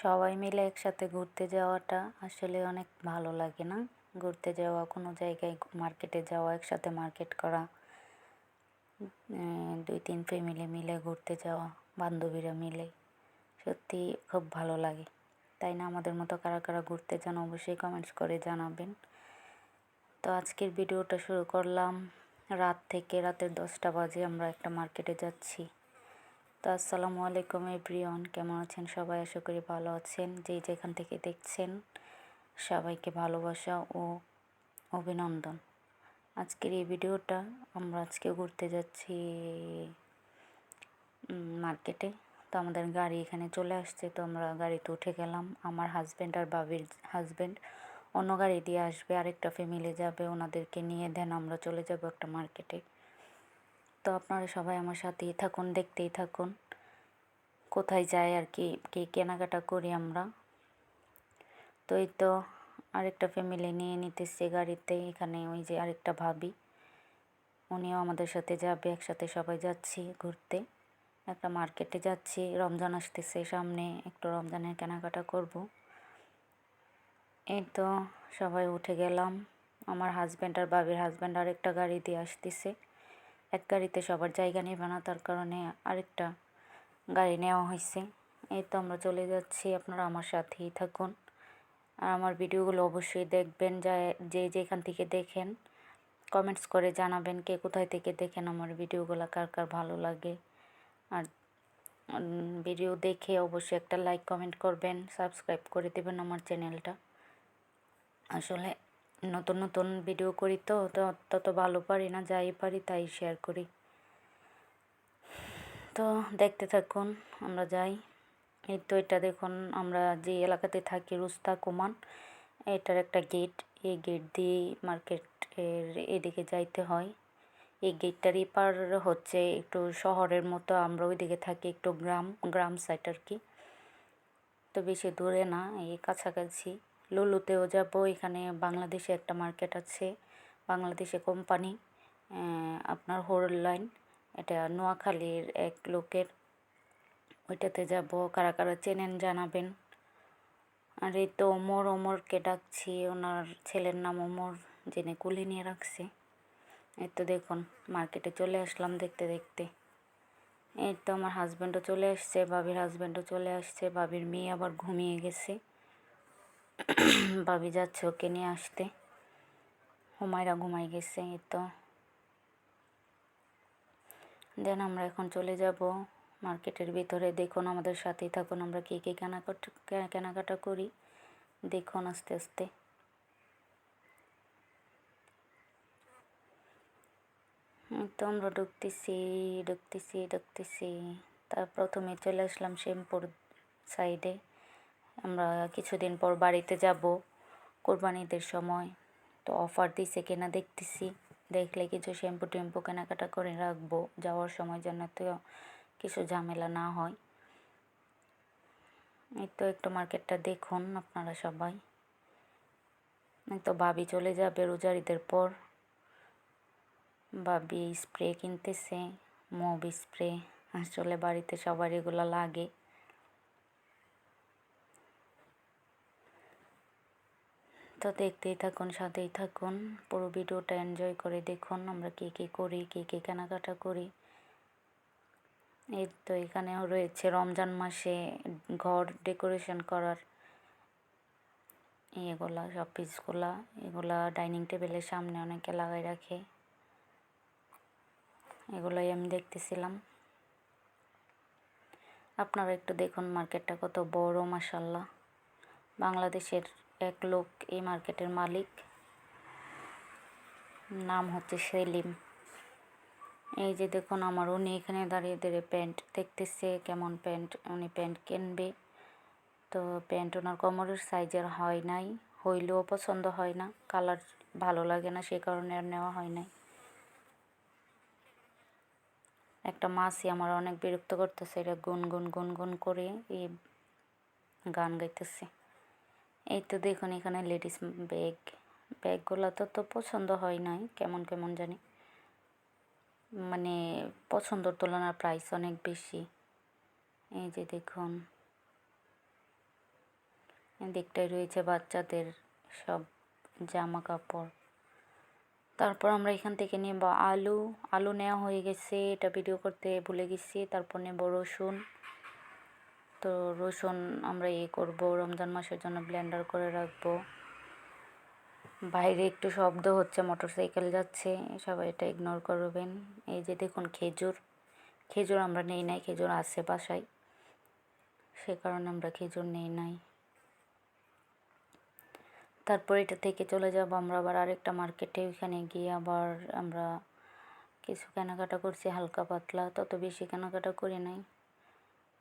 সবাই মিলে একসাথে ঘুরতে যাওয়াটা আসলে অনেক ভালো লাগে না? ঘুরতে যাওয়া, কোনো জায়গায় মার্কেটে যাওয়া, একসাথে মার্কেট করা, 2-3 ফ্যামিলি মিলে ঘুরতে যাওয়া, বান্ধবীরা মিলে সত্যি খুব ভালো লাগে, তাই না? আমাদের মতো কারা কারা ঘুরতে যান অবশ্যই কমেন্টস করে জানাবেন। তো আজকের ভিডিওটা শুরু করলাম রাতের 10টা বাজে আমরা একটা মার্কেটে যাচ্ছি। তো আসসালামু আলাইকুম এভরিওয়ান, কেমন আছেন সবাই? আশা করি ভালো আছেন। যেখান থেকে দেখছেন সবাইকে ভালোবাসা ও অভিনন্দন। আজকের এই ভিডিওটা আমরা আজকে ঘুরতে যাচ্ছি মার্কেটে। তো আমাদের গাড়ি এখানে চলে আসছে, তো আমরা গাড়িতে উঠে গেলাম। আমার হাজব্যান্ড আর বাবির হাজব্যান্ড অন্য গাড়ি দিয়ে আসবে, আরেকটা ফ্যামিলি যাবে, ওনাদেরকে নিয়ে দেন আমরা চলে যাব একটা মার্কেটে। তো আপনারা সবাই আমার সাথেই থাকুন, দেখতেই থাকুন কোথায় যায় আর কি কেনাকাটা করি আমরা। তো এই তো আরেকটা ফ্যামিলি নিয়ে নিতেছে গাড়িতে, এখানে ওই যে আরেকটা ভাবি, উনিও আমাদের সাথে যাবে। একসাথে সবাই যাচ্ছি ঘুরতে, একটা মার্কেটে যাচ্ছি। রমজান আসতেছে সামনে, একটু রমজানের কেনাকাটা করব। এই তো সবাই উঠে গেলাম। আমার হাজব্যান্ড আর বাবির হাজব্যান্ড আরেকটা গাড়ি দিয়ে আসতেছে। এক গাড়িতে সবার জায়গা নেবে না, তার কারণে আরেকটা গাড়ি নেওয়া হয়েছে। এই তো আমরা চলে যাচ্ছি, আপনারা আমার সাথেই থাকুন আর আমার ভিডিওগুলো অবশ্যই দেখবেন। যেখান থেকে দেখেন কমেন্টস করে জানাবেন কে কোথায় থেকে দেখেন আমার ভিডিওগুলো, কার কার ভালো লাগে। আর ভিডিও দেখে অবশ্যই একটা লাইক কমেন্ট করবেন, সাবস্ক্রাইব করে দেবেন আমার চ্যানেলটা। আসলে নতুন নতুন ভিডিও করি তো তত ভালো পারি না, যাই পারি তাই শেয়ার করি। তো দেখতে থাকুন, আমরা যাই। এই তো এটা দেখুন, আমরা যে এলাকাতে থাকি রুস্তা কুমান, এটার একটা গেট, এই গেট দিয়ে মার্কেটের এদিকে যাইতে হয়। এই গেটটার এপার হচ্ছে একটু শহরের মতো, আমরা ওইদিকে থাকি একটু গ্রাম সাইড আর কি। তো বেশি দূরে না, এই কাছাকাছি। লুলুতেও যাব, এখানে বাংলাদেশে একটা মার্কেট আছে, বাংলাদেশে কোম্পানি, আপনার হোল লাইন, এটা নোয়াখালীর এক লোকের, ওইটাতে যাব। কারা কারা চেনেন জানাবেন। আর এই তো ওমরকে ডাকছি, ওনার ছেলের নাম ওমর, জেনে কুলে নিয়ে রাখছে। এই তো দেখুন মার্কেটে চলে আসলাম দেখতে দেখতে। এই তো আমার হাজব্যান্ডও চলে আসছে, বাবির হাজব্যান্ডও চলে আসছে। বাবির মেয়ে আবার ঘুমিয়ে গেছে, বাবি যাচ্ছে ওকে নিয়ে আসতে। হুমায়রা ঘুমাই গেছে। এই তো দেন আমরা এখন চলে যাব মার্কেটের ভিতরে। দেখুন আমাদের সাথেই থাকুন, আমরা কী কী কেনাকাটা করি দেখুন আস্তে আস্তে। তো আমরা ঢুকতেছি। তার প্রথমে চলে আসলাম শ্যামপুর সাইডে। আমরা কিছুদিন পর বাড়িতে যাব কোরবানিদের সময়, তো অফার দিছে কিনা দেখতেছি, দেখলে কিছু শ্যাম্পু টেম্পু কেনাকাটা করে রাখবো যাওয়ার সময়, যেন তো কিছু ঝামেলা না হয়। এই তো একটু মার্কেটটা দেখুন আপনারা সবাই। এই তো ভাবি চলে যাবে রোজার ঈদের পর, ভাবি স্প্রে কিনতেছে, মব স্প্রে। আসলে বাড়িতে সবার এগুলো লাগে। তো দেখতেই থাকুন, সাথেই থাকুন, পুরো ভিডিওটা এনজয় করে দেখুন আমরা কী কী করি, কী কী কেনাকাটা করি। এই তো এখানেও রয়েছে রমজান মাসে ঘর ডেকোরেশন করার এগুলা, সব পিসগুলা, এগুলা ডাইনিং টেবিলের সামনে অনেকে লাগাই রাখে। এগুলোই আমি দেখতেছিলাম। আপনারা একটু দেখুন মার্কেটটা কত বড়, মাশাল্লাহ। বাংলাদেশের এক লোক এই মার্কেটের মালিক, নাম হচ্ছে সেলিম। এই যে দেখুন উনি এখানে দাঁড়িয়ে দাঁড়িয়ে প্যান্ট দেখতেছে, কেমন প্যান্ট উনি প্যান্ট কিনবে। তো প্যান্ট ওনার কোমরের সাইজের হয় নাই, হইলেও পছন্দ হয় না, কালার ভালো লাগে না, সে কারণে আর নেওয়া হয় নাই। একটা মাছই আমার অনেক বিরক্ত করতেছে, এটা গুনগুন করে এই গান গাইতেছে। এই তো দেখুন এখানে লেডিস ব্যাগগুলো তো পছন্দ হয় নাই, কেমন কেমন জানি, মানে পছন্দর তুলনার প্রাইস অনেক বেশি। এই যে দেখুন এদিকটায় রয়েছে বাচ্চাদের সব জামা কাপড়। তারপর আমরা এখান থেকে নেব আলু নেওয়া হয়ে গেছে, এটা ভিডিও করতে ভুলে গেছি। তারপর নেব রসুন। তো রসুন আমরা করব, রমজান মাসের জন্য ব্লেন্ডার করে রাখবো। বাইরে একটু শব্দ হচ্ছে, মোটরসাইকেল যাচ্ছে, সবাই এটা ইগনোর করবেন। এই যে দেখুন খেজুর আমরা নেই নাই, খেজুর আছে বাসায়, সে কারণে আমরা খেজুর নেই নাই। তারপর এটা থেকে চলে যাব আমরা আবার আরেকটা মার্কেটে, ওইখানে গিয়ে আবার আমরা কিছু কেনাকাটা করছি হালকা পাতলা, তত বেশি কেনাকাটা করি নাই।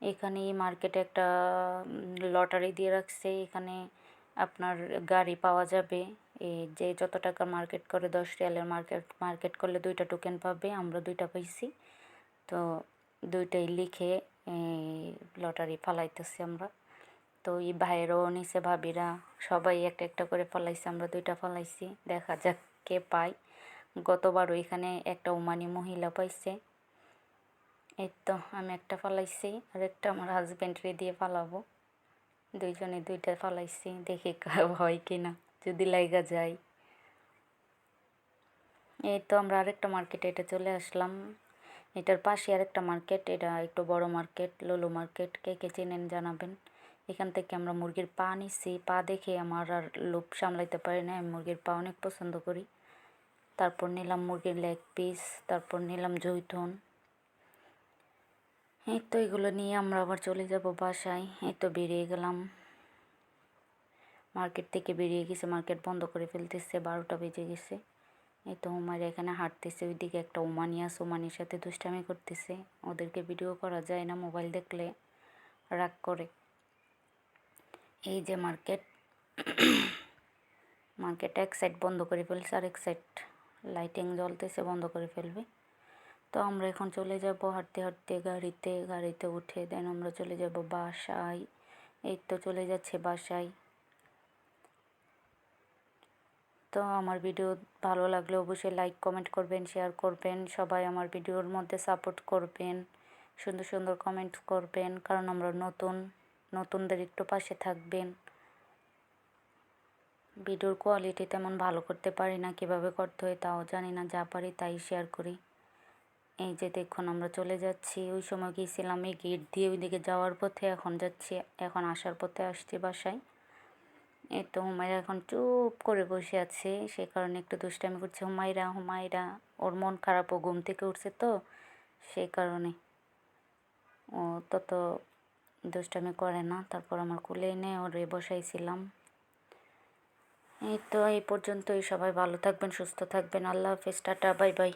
এখানে এই মার্কেটে একটা লটারি দিয়ে রাখছে, এখানে আপনার গাড়ি পাওয়া যাবে। যে যত টাকা মার্কেট করে 10 রিয়ালের মার্কেট করলে 2টা টোকেন পাবে, আমরা 2টা পাইছি। তো 2টাই লিখে লটারি ফালাইতেছি আমরা। তো এই ভাইয়েরও নিচে ভাবিরা সবাই একটা একটা করে ফলাইছে, আমরা 2টা ফলাইছি, দেখা যাক কে পায়। গতবারও এখানে একটা ওমানি মহিলা পাইছে। এই তো আমি একটা ফালাইছি, আর একটা আমার হাজব্যান্ডরে দিয়ে ফালাবো। 2জনে 2টা ফালাইছি, দেখি হয় কিনা, যদি লাইগা যায়। এই তো আমরা আরেকটা মার্কেটে এটা চলে আসলাম। এটার পাশে আরেকটা মার্কেট, এটা একটু বড় মার্কেট, লোলো মার্কেট। কে কে চেনেন জানাবেন। এখান থেকে আমরা মুরগির পা নিছি, পা দেখে আমার আর লোভ সামলাইতে পারি না, আমি মুরগির পা অনেক পছন্দ করি। তারপর নিলাম মুরগির লেগ পিস, তারপর নিলাম জৈতুন। এই তো এগুলো নিয়ে আমরা আবার চলে যাব বাসায়। এই তো বেরিয়ে গেলাম, মার্কেট থেকে বেরিয়ে গেছে, মার্কেট বন্ধ করে ফেলতেছে, 12টা বেজে গেছে। এই তো হুমায়রা এখানে হাঁটতেছে, ওইদিকে একটা ওমানি আছে, ওমানির সাথে দুষ্টামি করতেছে। ওদেরকে ভিডিও করা যায় না, মোবাইল দেখলে রাগ করে। এই যে মার্কেট এক সাইড বন্ধ করে ফেলছে, আর এক সাইড লাইটিং জ্বলতেছে, বন্ধ করে ফেলবে। তো আমরা এখন চলে যাব হাঁটতে হাঁটতে গাড়িতে উঠে দেন আমরা চলে যাব বাসায়। এই তো চলে যাচ্ছে বাসায়। তো আমার ভিডিও ভালো লাগলে অবশ্যই লাইক কমেন্ট করবেন, শেয়ার করবেন। সবাই আমার ভিডিওর মধ্যে সাপোর্ট করবেন, সুন্দর সুন্দর কমেন্ট করবেন, কারণ আমরা নতুনদের একটু পাশে থাকবেন। ভিডিওর কোয়ালিটি তেমন ভালো করতে পারি না, কিভাবে করতে হয় তাও জানি না, যা পারি তাই শেয়ার করি। এই যে দেখুন আমরা চলে যাচ্ছি, ওই সময় গিয়েছিলাম এই গেট দিয়ে ওইদিকে যাওয়ার পথে, এখন যাচ্ছি, এখন আসার পথে আসছি বাসায়। এই তো হুমায়রা এখন চুপ করে বসে আছে, সে কারণে একটু দুষ্টামি করছে। হুমায়রা ওর মন খারাপ, ও ঘুম থেকে উঠছে তো, সেই কারণে ও তত দুষ্টামি করে না। তারপর আমার কোলে এনে ওরে বসাইছিলাম। এই তো এই পর্যন্তই, সবাই ভালো থাকবেন, সুস্থ থাকবেন। আল্লাহ হাফেজ, টাটা, বাই বাই।